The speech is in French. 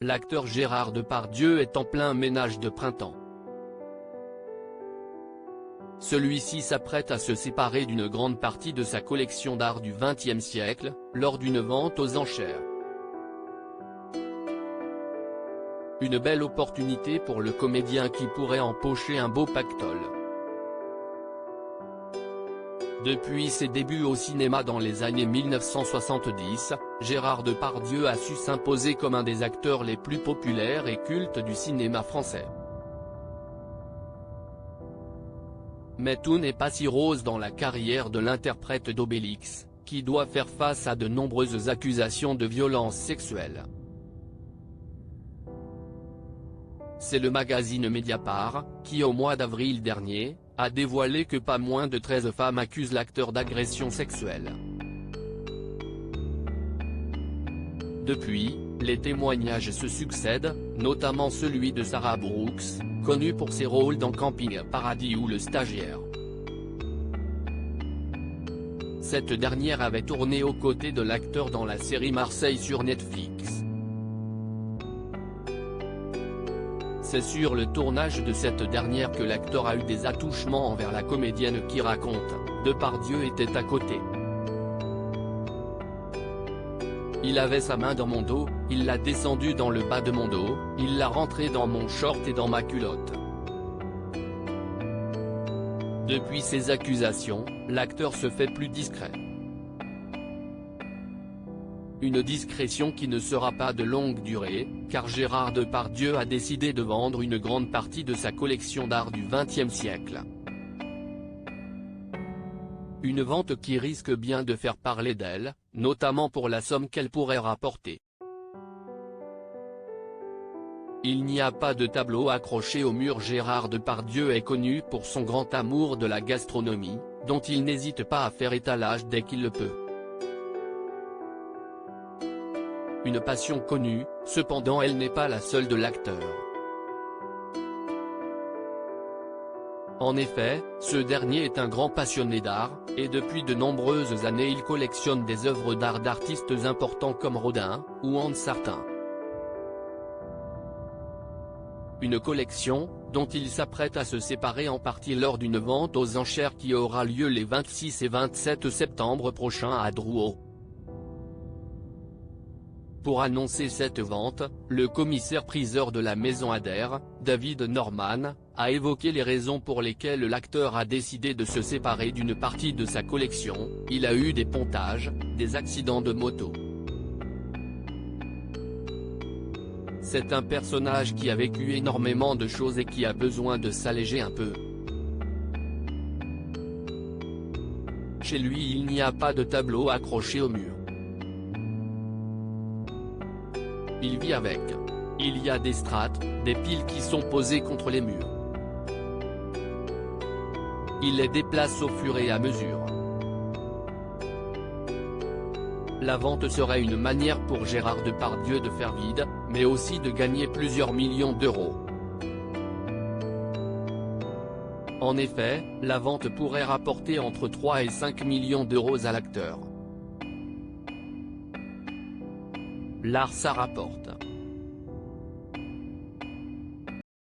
l'acteur Gérard Depardieu est en plein ménage de printemps. Celui-ci s'apprête à se séparer d'une grande partie de sa collection d'art du XXe siècle, lors d'une vente aux enchères. Une belle opportunité pour le comédien qui pourrait empocher un beau pactole. Depuis ses débuts au cinéma dans les années 1970, Gérard Depardieu a su s'imposer comme un des acteurs les plus populaires et cultes du cinéma français. Mais tout n'est pas si rose dans la carrière de l'interprète d'Obélix, qui doit faire face à de nombreuses accusations de violences sexuelles. C'est le magazine Mediapart, qui au mois d'avril dernier, a dévoilé que pas moins de 13 femmes accusent l'acteur d'agression sexuelle. Depuis, les témoignages se succèdent, notamment celui de Sarah Brooks, connue pour ses rôles dans Camping Paradis ou Le Stagiaire. Cette dernière avait tourné aux côtés de l'acteur dans la série Marseille sur Netflix. C'est sur le tournage de cette dernière que l'acteur a eu des attouchements envers la comédienne qui raconte « Depardieu était à côté. Il avait sa main dans mon dos, il l'a descendue dans le bas de mon dos, il l'a rentrée dans mon short et dans ma culotte ». Depuis ces accusations, l'acteur se fait plus discret. Une discrétion qui ne sera pas de longue durée, car Gérard Depardieu a décidé de vendre une grande partie de sa collection d'art du XXe siècle. Une vente qui risque bien de faire parler d'elle, notamment pour la somme qu'elle pourrait rapporter. Il n'y a pas de tableau accroché au mur. Gérard Depardieu est connu pour son grand amour de la gastronomie, dont il n'hésite pas à faire étalage dès qu'il le peut. Une passion connue, cependant elle n'est pas la seule de l'acteur. En effet, ce dernier est un grand passionné d'art, et depuis de nombreuses années il collectionne des œuvres d'art d'artistes importants comme Rodin, ou Hans Sartin. Une collection, dont il s'apprête à se séparer en partie lors d'une vente aux enchères qui aura lieu les 26 et 27 septembre prochains à Drouot. Pour annoncer cette vente, le commissaire-priseur de la maison Adair, David Norman, a évoqué les raisons pour lesquelles l'acteur a décidé de se séparer d'une partie de sa collection. Il a eu des pontages, des accidents de moto. C'est un personnage qui a vécu énormément de choses et qui a besoin de s'alléger un peu. Chez lui il n'y a pas de tableau accroché au mur. Il vit avec. Il y a des strates, des piles qui sont posées contre les murs. Il les déplace au fur et à mesure. La vente serait une manière pour Gérard Depardieu de faire vide, mais aussi de gagner plusieurs millions d'euros. En effet, la vente pourrait rapporter entre 3 et 5 millions d'euros à l'acteur. L'art ça rapporte.